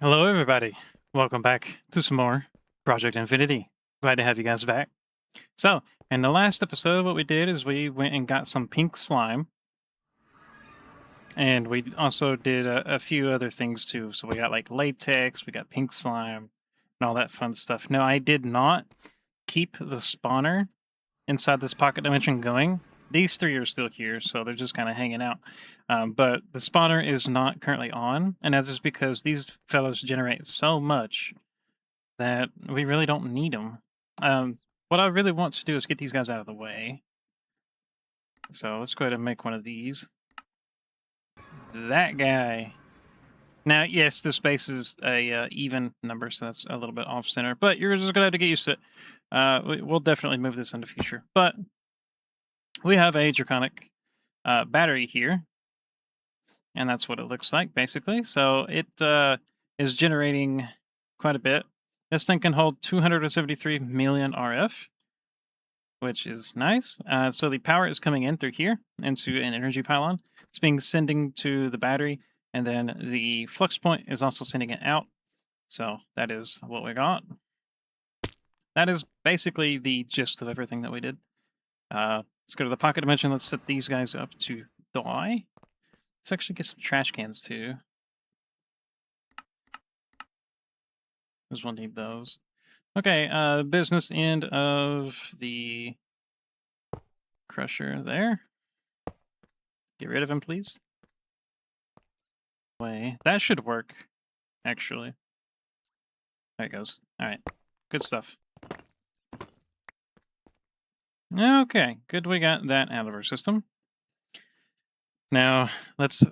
Hello, everybody. Welcome back to some more Project Infinity. Glad to have you guys back. So, in the last episode, what we did is we went and got some pink slime, and we also did a few other things too. So, we got like latex, we got pink slime, and all that fun stuff. Now, I did not keep the spawner inside this pocket dimension going. These three are still here, so they're just kind of hanging out. But the spawner is not currently on, and that is because these fellows generate so much that we really don't need them. What I really want to do is get these guys out of the way. So let's go ahead and make one of these. That guy. Now, yes, this base is a even number, so that's a little bit off center. But you're just gonna have to get used to it. We'll definitely move this in the future. But we have a draconic battery here, and that's what it looks like basically. So it is generating quite a bit. This thing can hold 273 million RF, which is nice. So the power is coming in through here into an energy pylon. It's being sending to the battery, and then the flux point is also sending it out. So that is what we got. That is basically the gist of everything that we did. Let's go to the pocket dimension. Let's set these guys up to die. Let's actually get some trash cans too, because we'll need those. Okay, business end of the crusher there. Get rid of him, please. Way. That should work, actually. There it goes. All right. Good stuff. Okay, good we got that out of our system. Now, let's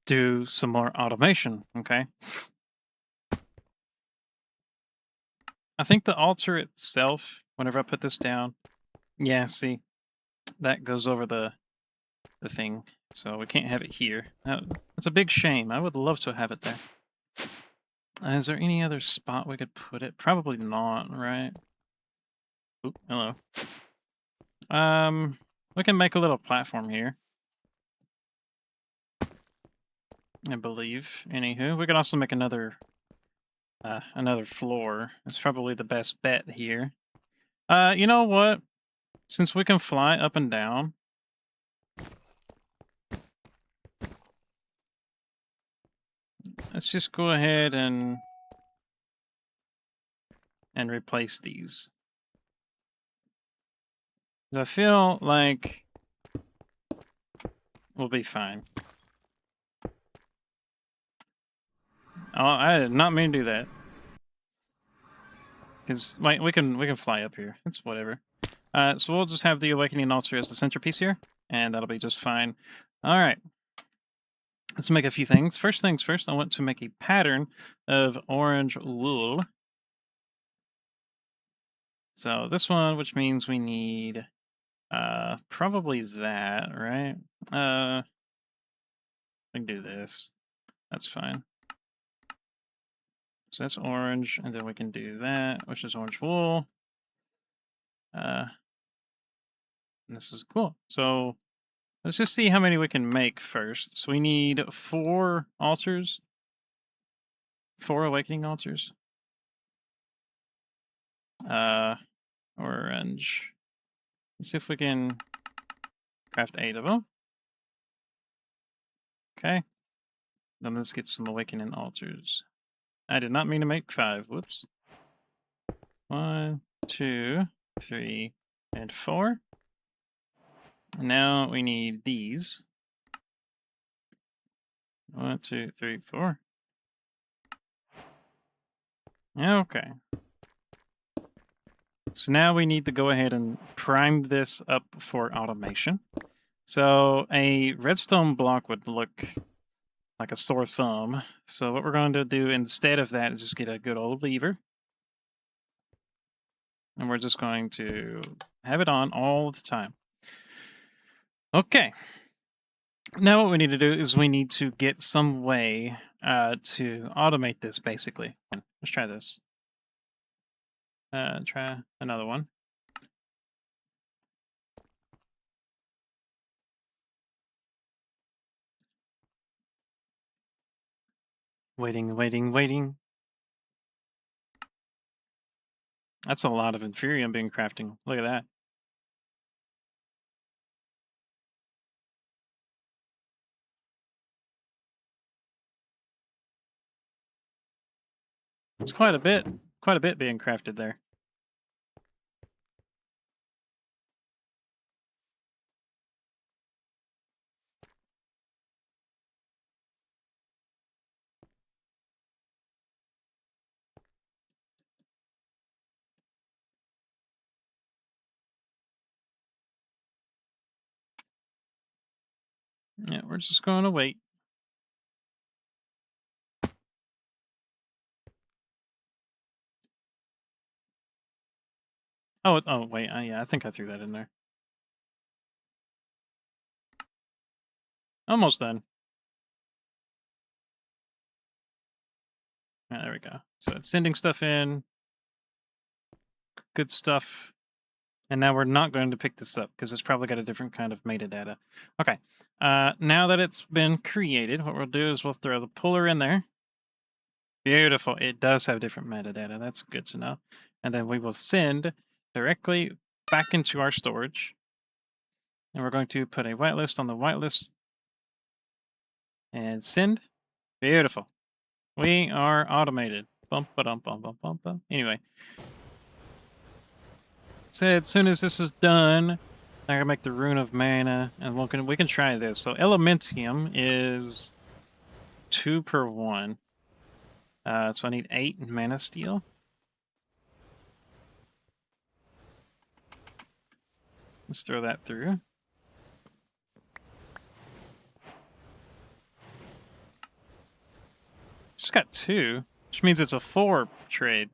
do some more automation, okay? I think the altar itself, whenever I put this down, yeah, see, that goes over the thing, so we can't have it here. That's a big shame. I would love to have it there. Is there any other spot we could put it? Probably not, right? Oop, hello. We can make a little platform here, I believe. Anywho, we can also make another floor. It's probably the best bet here. You know what? Since we can fly up and down, let's just go ahead and replace these. I feel like we'll be fine. Oh, I did not mean to do that. Because we can fly up here. It's whatever. So we'll just have the Awakening Altar as the centerpiece here, and that'll be just fine. All right. Let's make a few things. First things first, I want to make a pattern of orange wool. So this one, which means we need probably that, right? We can do this. That's fine. So that's orange, and then we can do that, which is orange wool. And this is cool. So let's just see how many we can make first. So we need 4 altars. 4 awakening altars. Orange. Let's see if we can craft 8 of them. Okay. Then let's get some awakening altars. I did not mean to make 5. Whoops. 1, 2, 3, and 4. Now we need these. 1, 2, 3, 4. Okay. So now we need to go ahead and prime this up for automation. So a redstone block would look like a sore thumb. So what we're going to do instead of that is just get a good old lever. And we're just going to have it on all the time. Okay. Now what we need to do is we need to get some way to automate this, basically. Let's try this. Try another one. Waiting, waiting, waiting. That's a lot of inferium being crafting. Look at that. It's quite a bit. Quite a bit being crafted there. Yeah, we're just going to wait. Oh, wait. Yeah, I think I threw that in there. Almost done. Yeah, there we go. So it's sending stuff in. Good stuff. And now we're not going to pick this up because it's probably got a different kind of metadata. Okay. Now that it's been created, what we'll do is we'll throw the puller in there. Beautiful. It does have different metadata. That's good to know. And then we will send directly back into our storage. And we're going to put a whitelist on the whitelist and send. Beautiful. We are automated. Bump, ba-dum, bum, bum, bum, bum. Anyway. So as soon as this is done, I'm gonna make the Rune of Mana, and we can try this. So Elementium is 2 per 1. So I need 8 Mana Steel. Let's throw that through. Just got 2, which means it's a 4 trade.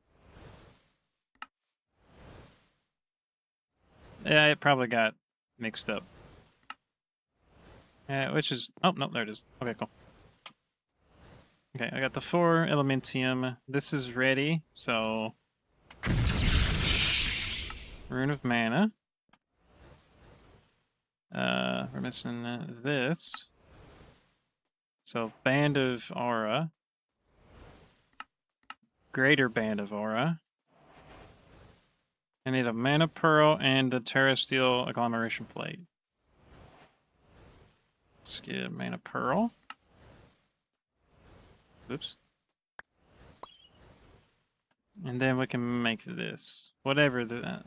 Yeah, it probably got mixed up. Which is... Oh, no, there it is. Okay, cool. Okay, I got the 4 Elementium. This is ready, so... Rune of Mana. We're missing this. So, Band of Aura. Greater Band of Aura. I need a Mana Pearl and the Terrasteel Agglomeration Plate. Let's get a Mana Pearl. Oops. And then we can make this. Whatever the...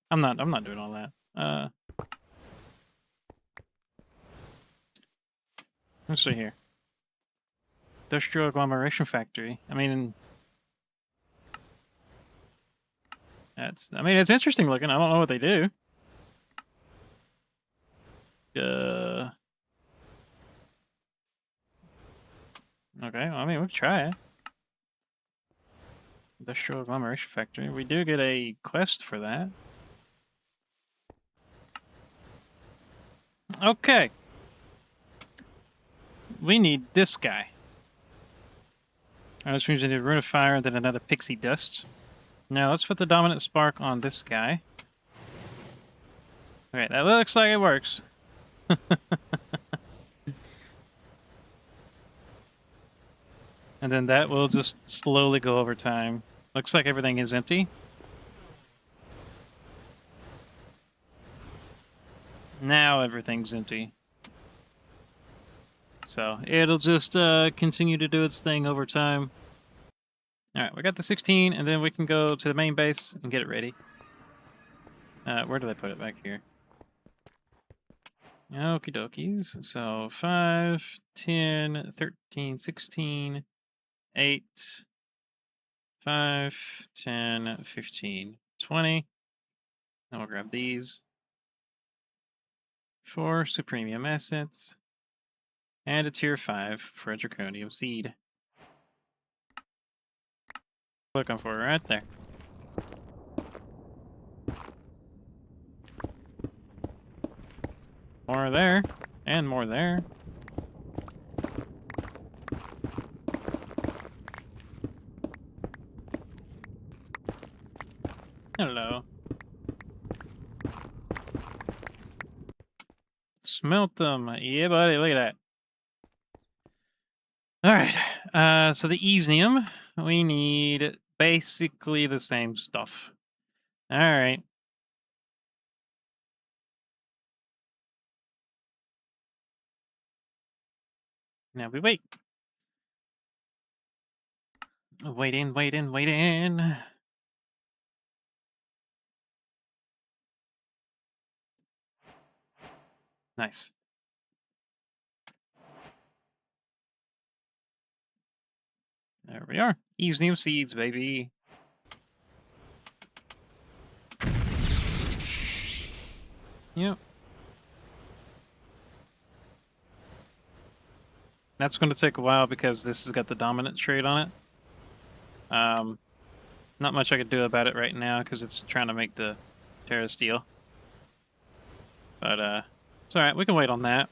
I'm not doing all that. Let's see here. Industrial Agglomeration Factory. I mean, it's interesting looking. I don't know what they do. Okay, well, I mean, we can try it. Industrial Agglomeration Factory. We do get a quest for that. Okay. We need this guy. Which means we need a Rune of Fire and then another Pixie Dust. Now let's put the Dominant Spark on this guy. Okay, that looks like it works. And then that will just slowly go over time. Looks like everything is empty. Now everything's empty. So it'll just continue to do its thing over time. Alright, we got the 16, and then we can go to the main base and get it ready. Where did I put it? Back here. Okie dokies. So 5, 10, 13, 16, 8, 5, 10, 15, 20. Then we'll grab these. 4 Supremium assets. And a tier 5 for a Draconium seed. Looking for it right there. More there. And more there. Hello. Smelt them. Yeah, buddy, look at that. Alright. So the Easnium, we need basically the same stuff. All right. Now we wait. Waiting, waiting, waiting. Nice. There we are. Use new seeds, baby. Yep. That's going to take a while because this has got the dominant trait on it. Not much I could do about it right now because it's trying to make the Terrasteel. But it's all right. We can wait on that.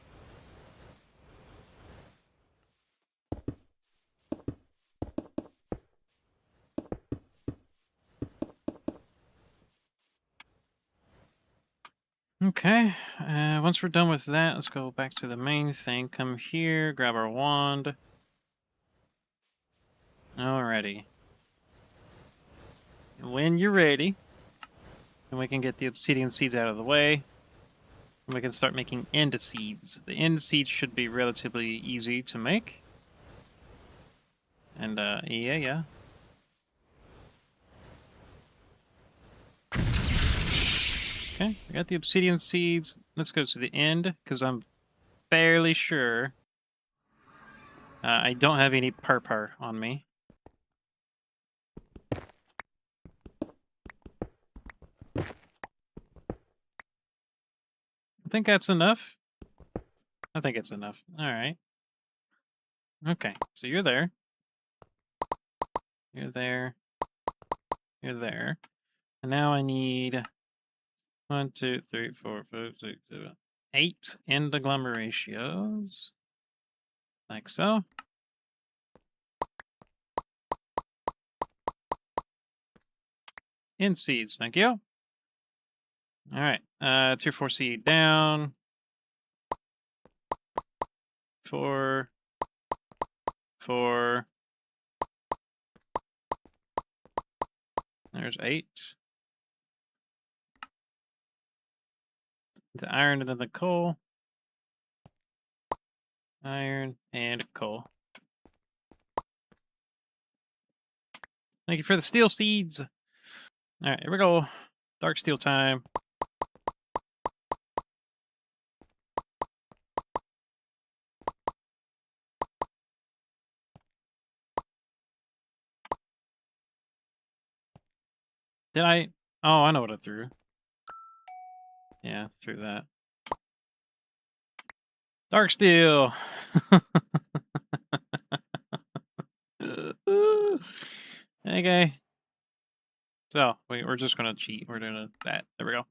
Okay. Once we're done with that, let's go back to the main thing. Come here, grab our wand. Alrighty. When you're ready, and we can get the obsidian seeds out of the way, and we can start making end seeds. The end seeds should be relatively easy to make. And yeah. Okay, I got the obsidian seeds. Let's go to the end, because I'm fairly sure I don't have any purpur on me. I think that's enough. I think it's enough. All right. Okay, so you're there. You're there. You're there. And now I need 1, 2, 3, 4, 5, 6, 7, 8 end agglomerations. Like so. In seeds, thank you. All right, 2, 4 seed down. 4, 4. There's 8. The iron and then the coal. Iron and coal. Thank you for the steel seeds. All right, here we go. Dark steel time. Did I? Oh, I know what I threw. Yeah, threw that. Dark steel. Okay. So we're just gonna cheat. We're doing that. There we go.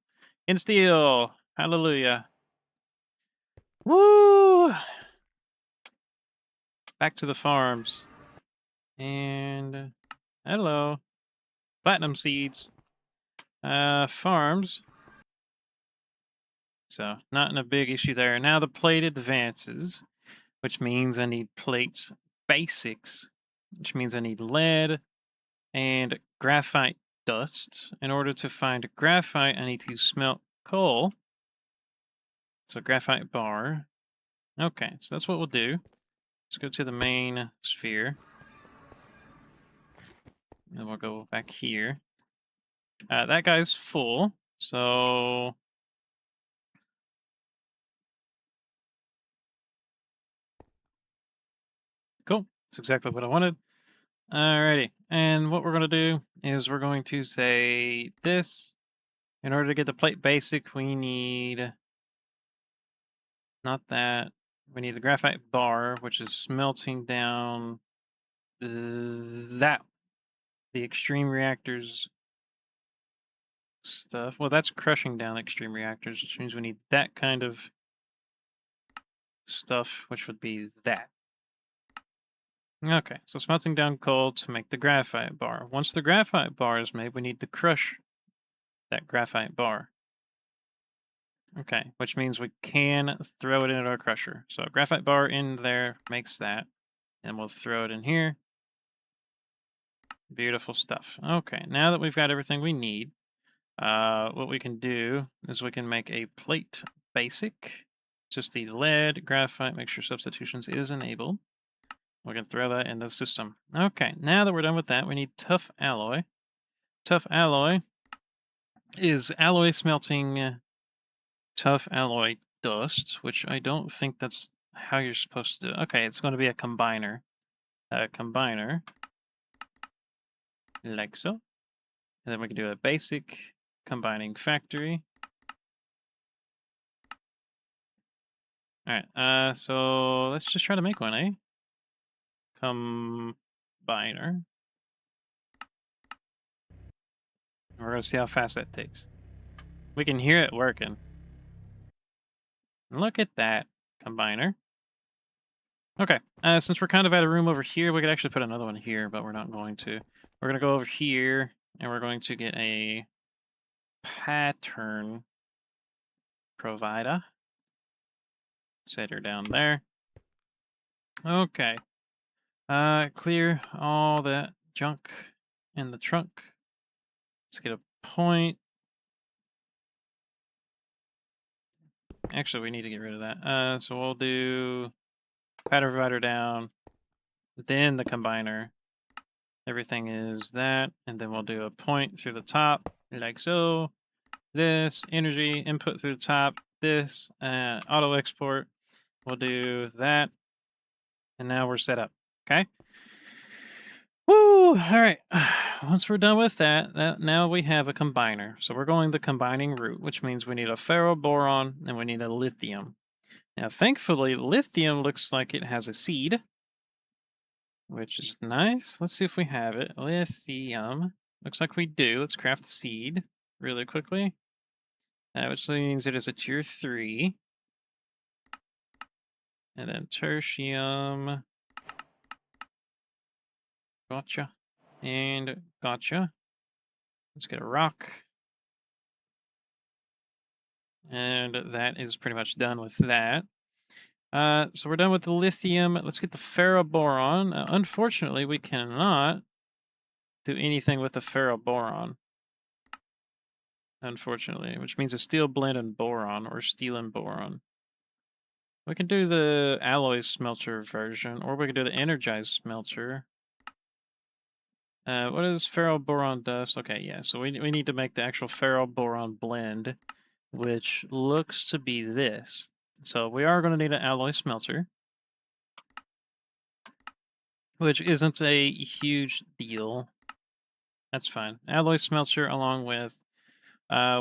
In steel. Hallelujah. Woo! Back to the farms. And hello. Platinum seeds. Farms. So not in a big issue there. Now the plate advances, which means I need plates basics, which means I need lead and graphite dust. In order to find graphite, I need to smelt coal. So graphite bar. Okay, so that's what we'll do. Let's go to the main sphere. And we'll go back here. That guy's full, so... Cool. That's exactly what I wanted. Alrighty. And what we're going to do is we're going to say this. In order to get the plate basic, we need... Not that. We need the graphite bar, which is smelting down that. The extreme reactors stuff. Well, that's crushing down extreme reactors, which means we need that kind of stuff, which would be that. Okay, so smelting down coal to make the graphite bar. Once the graphite bar is made, we need to crush that graphite bar. Okay, which means we can throw it into our crusher. So graphite bar in there makes that. And we'll throw it in here. Beautiful stuff. Okay, now that we've got everything we need, what we can do is we can make a plate basic. Just the lead, graphite, make sure substitutions is enabled. We can throw that in the system. Okay, now that we're done with that, we need tough alloy. Tough alloy is alloy smelting tough alloy dust, which I don't think that's how you're supposed to do it. Okay, it's going to be a combiner. A combiner, like so. And then we can do a basic combining factory. All right, so let's just try to make one, eh? Combiner. We're going to see how fast that takes. We can hear it working. Look at that combiner. Okay, since we're kind of out of room over here, we could actually put another one here, but we're not going to. We're going to go over here, and we're going to get a pattern provider. Set her down there. Okay. Clear all that junk in the trunk. Let's get a point. Actually, we need to get rid of that. So we'll do pattern provider down, then the combiner. Everything is that, and then we'll do a point through the top, like so. This, energy, input through the top, this, auto export. We'll do that, and now we're set up, okay? Woo! All right. Once we're done with that, now we have a combiner. So we're going the combining route, which means we need a ferroboron and we need a lithium. Now, thankfully, lithium looks like it has a seed, which is nice. Let's see if we have it. Lithium. Looks like we do. Let's craft the seed really quickly. Which means it is a tier 3. And then tertium. Gotcha. And gotcha. Let's get a rock. And that is pretty much done with that. So we're done with the lithium. Let's get the ferroboron. Unfortunately, we cannot do anything with the ferroboron. Unfortunately, which means a steel blend and boron, or steel and boron. We can do the alloy smelter version, or we can do the energized smelter. What is ferroboron dust? Okay, yeah, so we need to make the actual ferroboron blend, which looks to be this. So we are going to need an alloy smelter, which isn't a huge deal. That's fine. Alloy smelter along with,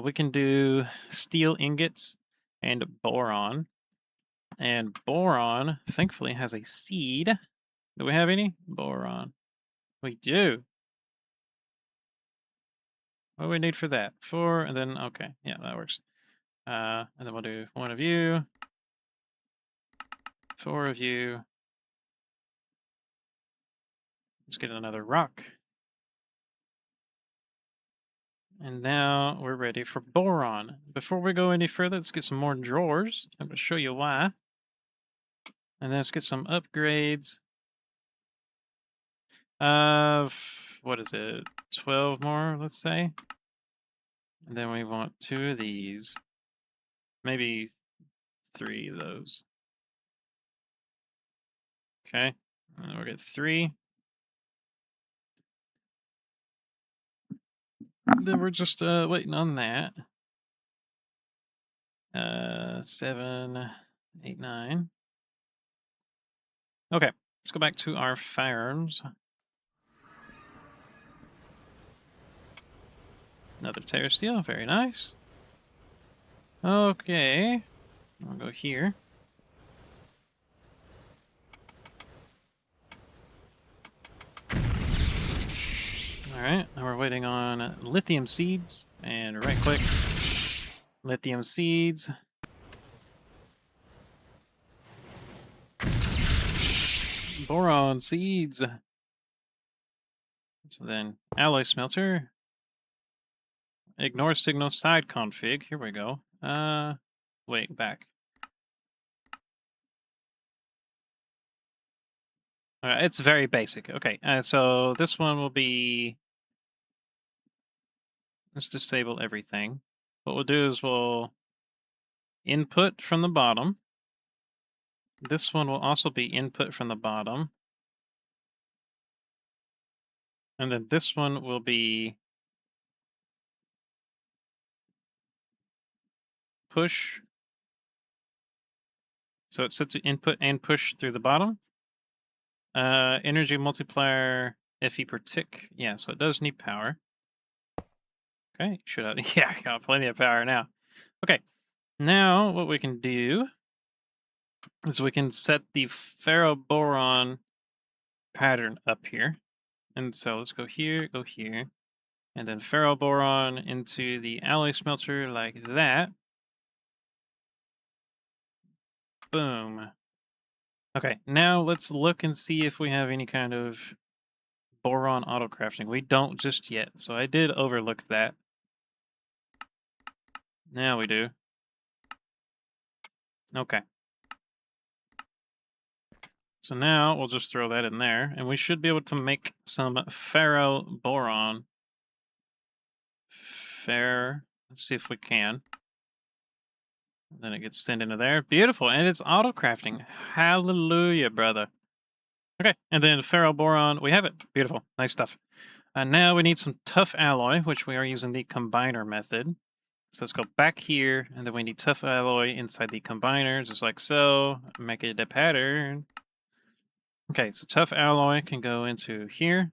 we can do steel ingots and boron. And boron, thankfully, has a seed. Do we have any? Boron. We do. What do we need for that? 4, and then, okay. Yeah, that works. And then we'll do 1 of you. 4 of you. Let's get another rock. And now we're ready for boron. Before we go any further, let's get some more drawers. I'm going to show you why. And then let's get some upgrades. What is it? 12 more, let's say. And then we want 2 of these. Maybe 3 of those. Okay. And then we'll get 3. Then we're just waiting on that. 7, 8, 9. Okay, let's go back to our farms. Another Terrasteel, very nice. Okay, I'll go here. Alright, now we're waiting on lithium seeds. And right click, lithium seeds. Boron seeds. So then, alloy smelter. Ignore signal side config. Here we go. Wait, back. It's very basic. Okay, so this one will be... Let's disable everything. What we'll do is we'll input from the bottom. This one will also be input from the bottom. And then this one will be push. So it sets input and push through the bottom. Energy multiplier FE per tick. Yeah, so it does need power. Okay, should have... Yeah, got plenty of power now. Okay, now what we can do is we can set the ferroboron pattern up here. And so let's go here, and then ferroboron into the alloy smelter like that. Boom. Okay, now let's look and see if we have any kind of boron auto-crafting. We don't just yet, so I did overlook that. Now we do. Okay. So now we'll just throw that in there, and we should be able to make some ferroboron. Let's see if we can. Then it gets sent into there. Beautiful, and it's auto-crafting. Hallelujah, brother. Okay, and then ferroboron, we have it. Beautiful, nice stuff. And now we need some tough alloy, which we are using the combiner method. So let's go back here, and then we need tough alloy inside the combiner, just like so. Make it a pattern. Okay, so tough alloy can go into here.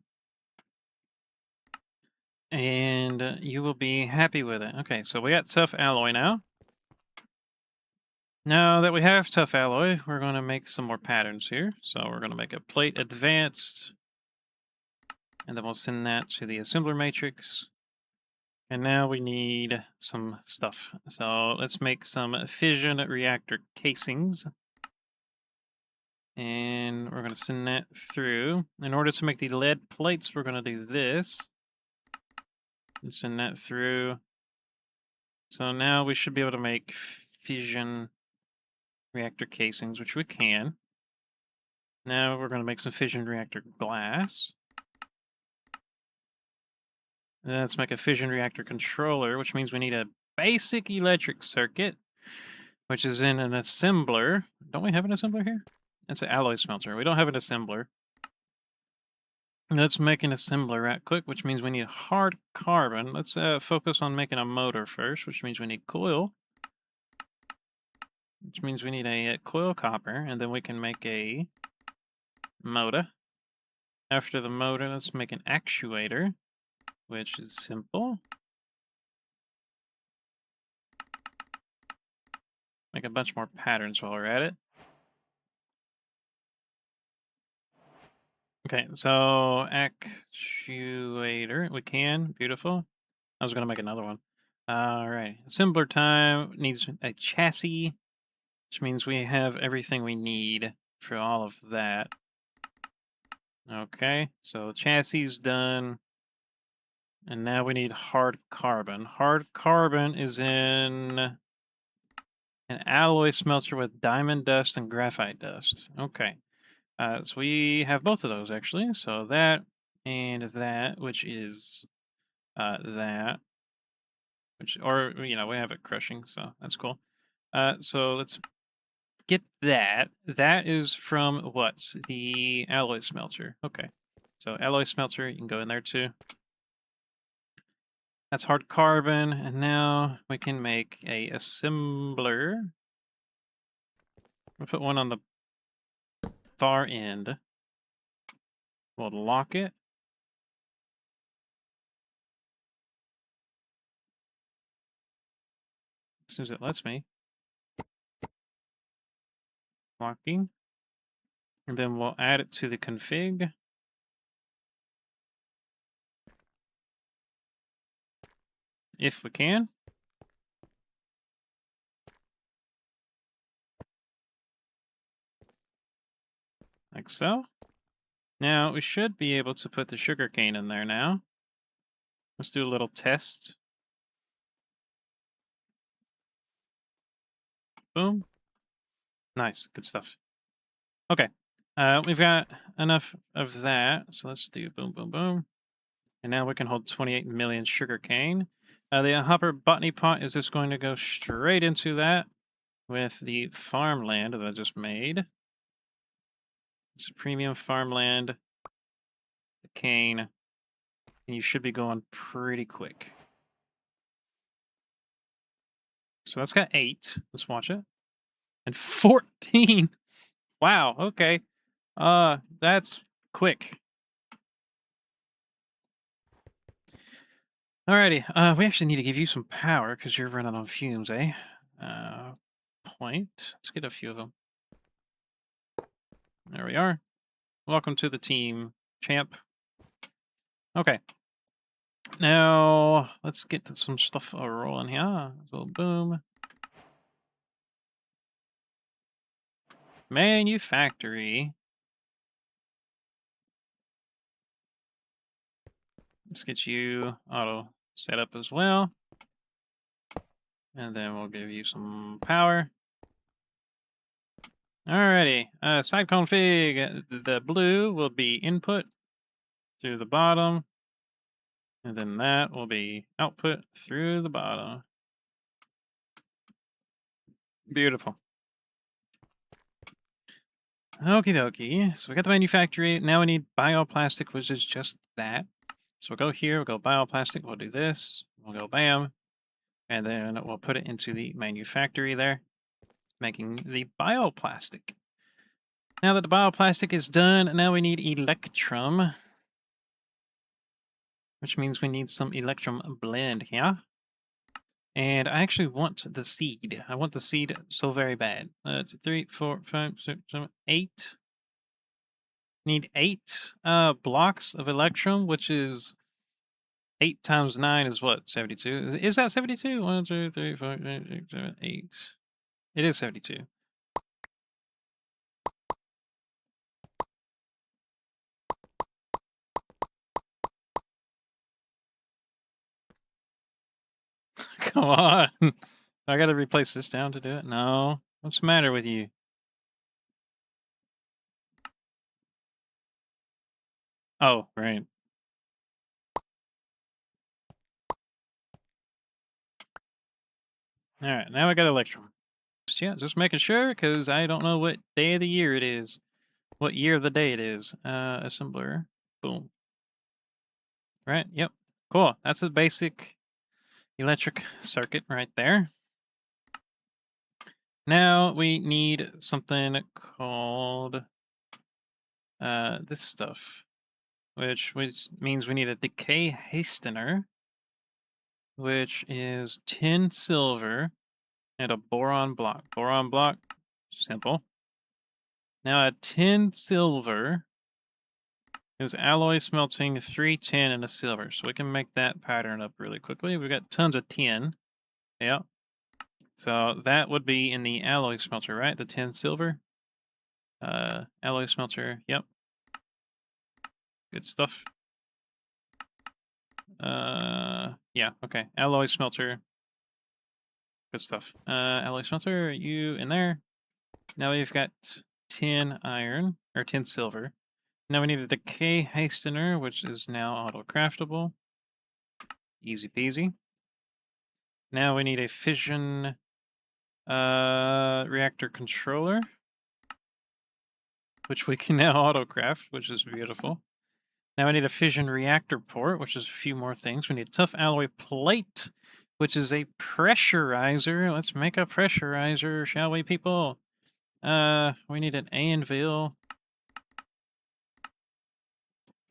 And you will be happy with it. Okay, so we got tough alloy now. Now that we have tough alloy, we're going to make some more patterns here. So we're going to make a plate advanced. And then we'll send that to the assembler matrix. And now we need some stuff. So let's make some fission reactor casings. And we're going to send that through. In order to make the lead plates, we're going to do this. And send that through. So now we should be able to make fission reactor casings, which we can. Now we're going to make some fission reactor glass. And then let's make a fission reactor controller, which means we need a basic electric circuit, which is in an assembler. Don't we have an assembler here? It's an alloy smelter. We don't have an assembler. Let's make an assembler right quick, which means we need hard carbon. Let's focus on making a motor first, which means we need coil. Which means we need a coil copper, and then we can make a motor. After the motor, let's make an actuator, which is simple. Make a bunch more patterns while we're at it. Okay, so actuator, we can, beautiful. I was gonna make another one. All right, assembler time needs a chassis, which means we have everything we need for all of that. Okay, so chassis's done. And now we need hard carbon. Hard carbon is in an alloy smelter with diamond dust and graphite dust. Okay. So we have both of those actually. So that and that, which is that, which, or, you know, we have it crushing, so that's cool. So let's get that. That is from what? The alloy smelter. Okay. So alloy smelter, you can go in there too. That's hard carbon, and now we can make a assembler. We'll put one on the far end. We'll lock it. As soon as it lets me. Locking. And then we'll add it to the config. If we can. Like so. Now, we should be able to put the sugarcane in there now. Let's do a little test. Boom. Nice, good stuff. Okay, We've got enough of that, so let's do boom, boom, boom. And now we can hold 28 million sugarcane. The hopper botany pot is just going to go straight into that with the farmland that I just made. Supremium farmland, the cane, and you should be going pretty quick. So that's got 8. Let's watch it. And 14. Wow, okay. That's quick. Alrighty, we actually need to give you some power because you're running on fumes, eh? Point. Let's get a few of them. There we are. Welcome to the team, champ. Okay. Now, let's get some stuff rolling here. So, boom. Manufactory. Let's get you auto set up as well. And then we'll give you some power. Alrighty. Side config. The blue will be input through the bottom. And then that will be output through the bottom. Beautiful. Okie dokie. So we got the manufactory. Now we need bioplastic, which is just that. So we'll go here, we'll go bioplastic, we'll do this, we'll go bam, and then we'll put it into the manufactory there, making the bioplastic. Now that the bioplastic is done, now we need electrum, which means we need some electrum blend here. And I actually want the seed. I want the seed so very bad. 2, 3, 4, 5, 6, 7, 8. Need 8 blocks of electrum, which is 8 times 9 is what? 72? Is that 72? 1, 2, 3, 4, 5, 6, 7, 8. It is 72. Come on. I gotta replace this down to do it? No. What's the matter with you? Oh, right. Alright, now I got electrum. Yeah, just making sure, because I don't know what day of the year it is. What year of the day it is. Assembler. Boom. Right, yep. Cool. That's a basic electric circuit right there. Now we need something called this stuff, which means we need a decay hastener, which is 10 silver and a boron block. Boron block, simple. Now at 10 silver is alloy smelting, 3 tin, and a silver. So we can make that pattern up really quickly. We've got tons of tin. Yeah. So that would be in the alloy smelter, right? The 10 silver. Alloy smelter, yep. Good stuff. Yeah, okay. Alloy smelter. Good stuff. Alloy smelter, you in there. Now we've got 10 iron, or 10 silver. Now we need a decay hastener, which is now auto-craftable. Easy peasy. Now we need a fission reactor controller, which we can now auto-craft, which is beautiful. Now we need a fission reactor port, which is a few more things. We need a tough alloy plate, which is a pressurizer. Let's make a pressurizer, shall we, people? We need an anvil.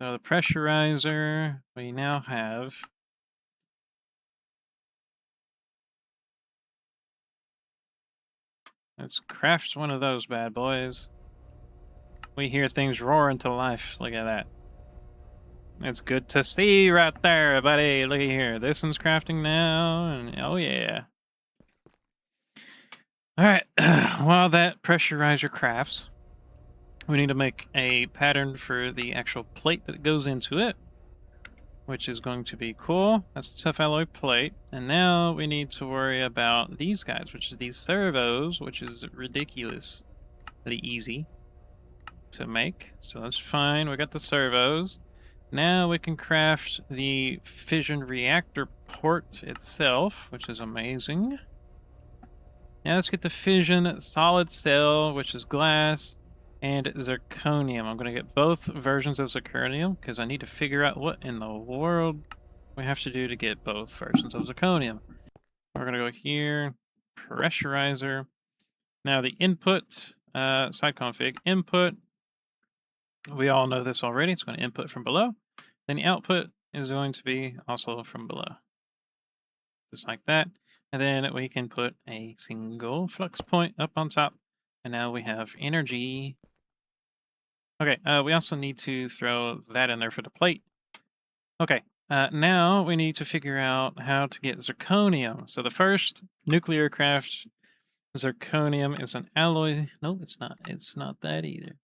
So the pressurizer, we now have. Let's craft one of those bad boys. We hear things roar into life. Look at that. It's good to see right there, buddy. Look at here. This one's crafting now, and oh yeah. All right. While that pressurizer crafts, we need to make a pattern for the actual plate that goes into it, which is going to be cool. That's the tough alloy plate. And now we need to worry about these guys, which is these servos, which is ridiculously easy. to make, so that's fine. We got the servos. Now we can craft the fission reactor port itself, which is amazing. Now let's get the fission solid cell, which is glass, and zirconium. I'm going to get both versions of zirconium because I need to figure out what in the world we have to do to get both versions of zirconium. We're going to go here, pressurizer. Now the input, side config, input, we all know this already. It's going to input from below. Then the output is going to be also from below. Just like that. And then we can put a single flux point up on top. And now we have energy. Okay, we also need to throw that in there for the plate. Okay, now we need to figure out how to get zirconium. So the first nuclear craft zirconium is an alloy. No, it's not. It's not that either.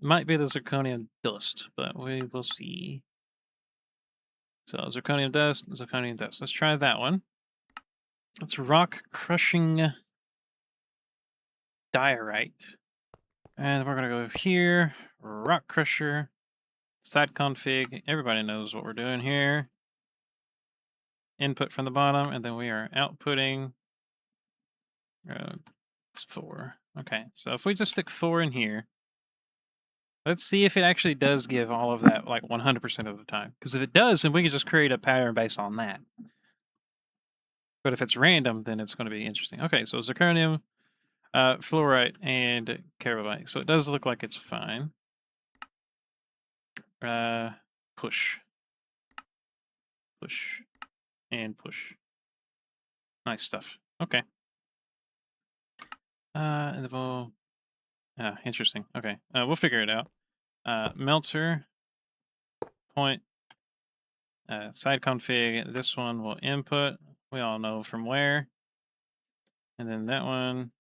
It might be the zirconium dust, but we will see. So zirconium dust, zirconium dust. Let's try that one. It's rock crushing diorite. And we're going to go here, rock crusher, side config. Everybody knows what we're doing here. Input from the bottom, and then we are outputting 4. Okay, so if we just stick 4 in here, let's see if it actually does give all of that like 100% of the time. Because if it does, then we can just create a pattern based on that. But if it's random, then it's going to be interesting. Okay, so zirconium, fluorite, and carbide. So it does look like it's fine. Push. Push. And push. Nice stuff. Okay. And we'll... interesting. Okay. We'll figure it out. Melter. Point. Side config. This one will input. We all know from where. And then that one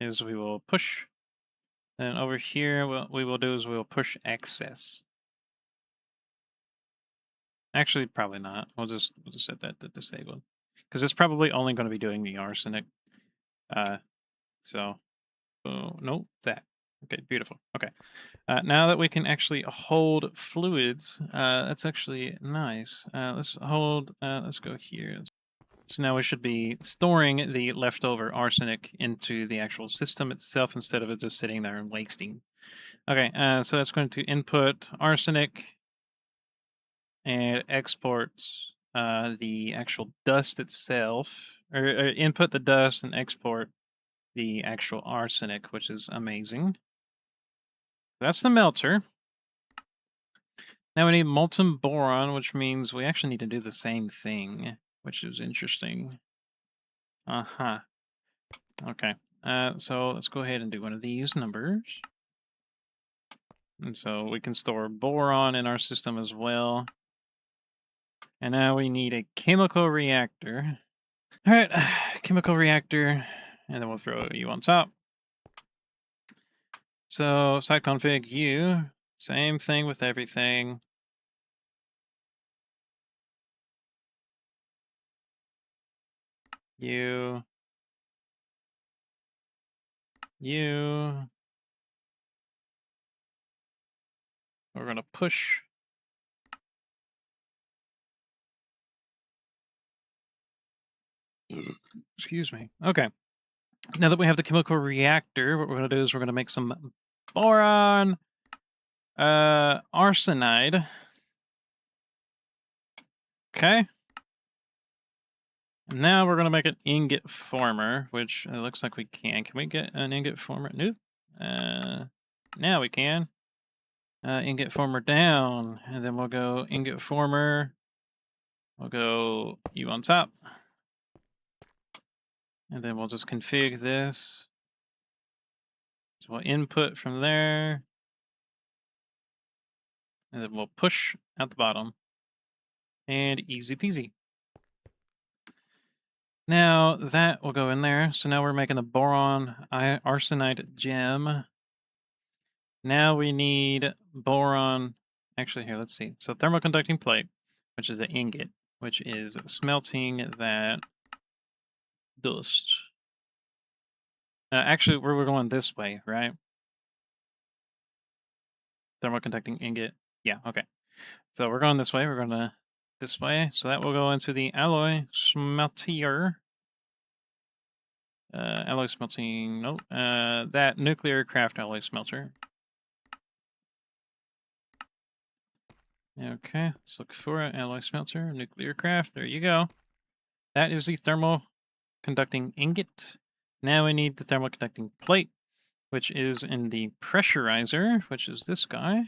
is we will push. And over here, what we will do is we will push excess. Actually, probably not. We'll just set that to disabled because it's probably only going to be doing the arsenic. So, oh, no, that. Okay, beautiful. Okay, now that we can actually hold fluids, that's actually nice. Let's hold. Let's go here. So now we should be storing the leftover arsenic into the actual system itself instead of it just sitting there and wasting. Okay, so that's going to input arsenic and export the actual dust itself, or input the dust and export the actual arsenic, which is amazing. That's the melter. Now we need molten boron, which means we actually need to do the same thing, which is interesting. Uh-huh. Okay. So let's go ahead and do one of these numbers. And so we can store boron in our system as well. And now we need a chemical reactor. All right, chemical reactor, and then we'll throw you on top. So site config U, same thing with everything. U. We're gonna push. Excuse me. Okay. Now that we have the chemical reactor, what we're gonna do is we're gonna make some boron arsenide. Okay. And now we're gonna make an ingot former, which it looks like we can. Can we get an ingot former? Nope. Now we can. Ingot former down, and then we'll go ingot former. We'll go U on top. And then we'll just config this. So we'll input from there. And then we'll push out the bottom. And easy peasy. Now that will go in there. So now we're making the boron arsenide gem. Now we need boron. Actually, here, let's see. So thermoconducting plate, which is the ingot, which is smelting that dust. Actually, we're going this way, right? Thermoconducting ingot. Yeah, okay. So we're going this way. We're going to this way. So that will go into the alloy smelter. Alloy smelting. Nope. That nuclear craft alloy smelter. Okay, let's look for it. Alloy smelter, nuclear craft. There you go. That is the thermal conducting ingot. Now we need the thermal conducting plate, which is in the pressurizer, which is this guy.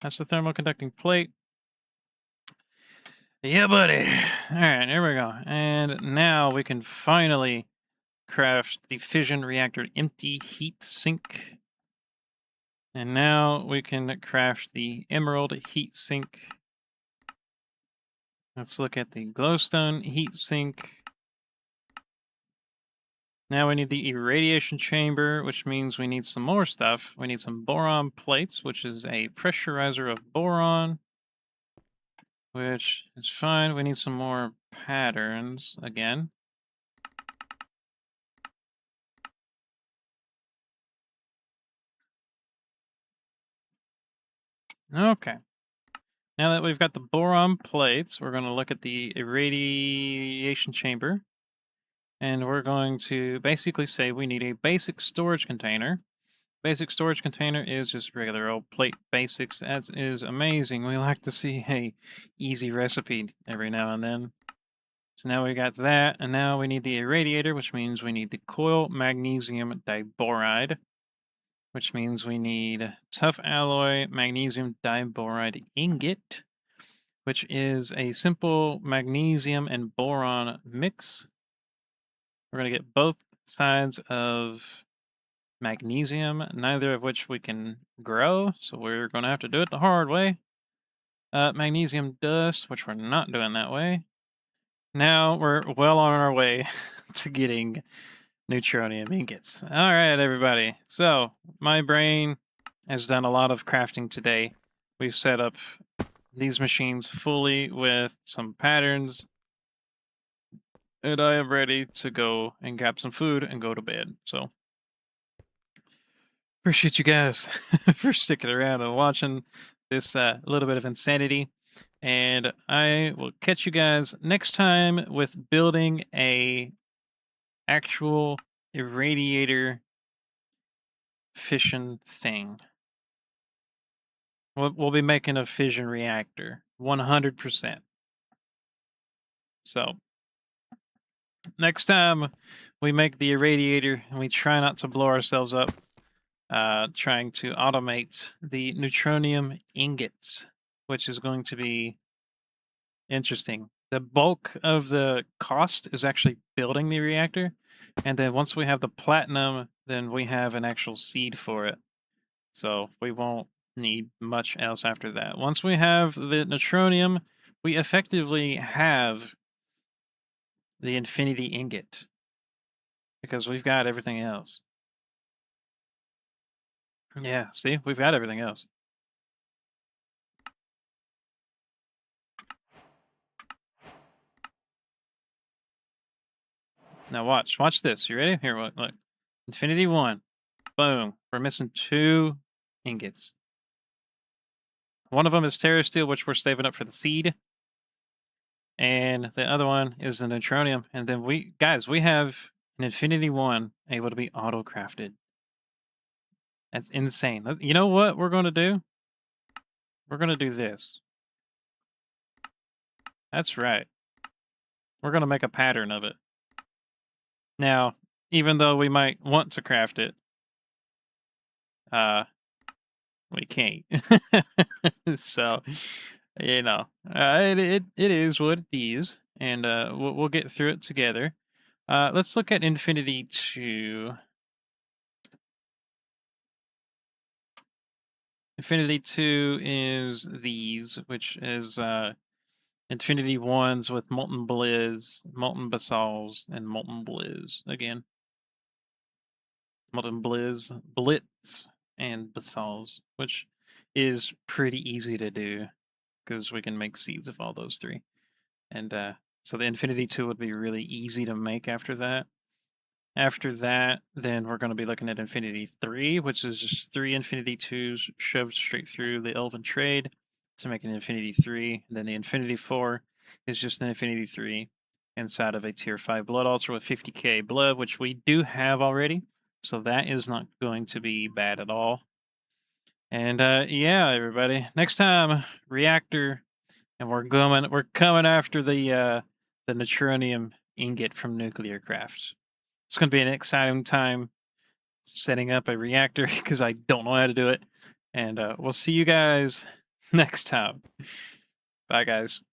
That's the thermal conducting plate. Yeah, buddy. All right, here we go. And now we can finally craft the fission reactor empty heat sink. And now we can craft the emerald heat sink. Let's look at the glowstone heat sink. Now we need the irradiation chamber, which means we need some more stuff. We need some boron plates, which is a pressurizer of boron, which is fine. We need some more patterns again. Okay. Now that we've got the boron plates, we're going to look at the irradiation chamber. And we're going to basically say we need a basic storage container. Basic storage container is just regular old plate basics, as is amazing. We like to see a easy recipe every now and then. So now we got that, and now we need the irradiator, which means we need the coil magnesium diboride, which means we need tough alloy magnesium diboride ingot, which is a simple magnesium and boron mix. We're going to get both sides of magnesium, neither of which we can grow, so we're going to have to do it the hard way. Magnesium dust, which we're not doing that way. Now we're well on our way to getting neutronium ingots. All right, everybody. So my brain has done a lot of crafting today. We've set up these machines fully with some patterns, and I am ready to go and grab some food and go to bed. So appreciate you guys for sticking around and watching this little bit of insanity. And I will catch you guys next time with building a actual irradiator fission thing. We'll be making a fission reactor, 100%. So next time we make the irradiator, and we try not to blow ourselves up, trying to automate the neutronium ingots, which is going to be interesting. The bulk of the cost is actually building the reactor, and then once we have the platinum, then we have an actual seed for it. So we won't need much else after that. Once we have the neutronium, we effectively have the infinity ingot because we've got everything else. Yeah, see, we've got everything else. Now watch this. You ready? Here, look. Infinity 1. Boom. We're missing 2 ingots. One of them is Terrasteel, which we're saving up for the seed. And the other one is the neutronium. And then we have an Infinity 1 able to be auto-crafted. That's insane. You know what we're going to do? We're going to do this. That's right. We're going to make a pattern of it. Now, even though we might want to craft it, we can't. So, it is what it is, and we'll get through it together. Let's look at Infinity 2. Infinity 2 is these, which is Infinity 1s with Molten Blizz, Molten Basalts, and Molten Blizz again. Molten Blitz, and Basalts, which is pretty easy to do because we can make seeds of all those 3. And so the Infinity 2 would be really easy to make after that. After that, then we're going to be looking at Infinity 3, which is just 3 Infinity 2s shoved straight through the Elven Trade to make an Infinity 3. And then the Infinity 4 is just an Infinity 3 inside of a Tier 5 Blood Altar with 50k blood, which we do have already. So that is not going to be bad at all. And yeah, everybody, next time, Reactor, and we're coming after the Neutronium ingot from Nuclear Crafts. It's going to be an exciting time setting up a reactor because I don't know how to do it. And we'll see you guys next time. Bye, guys.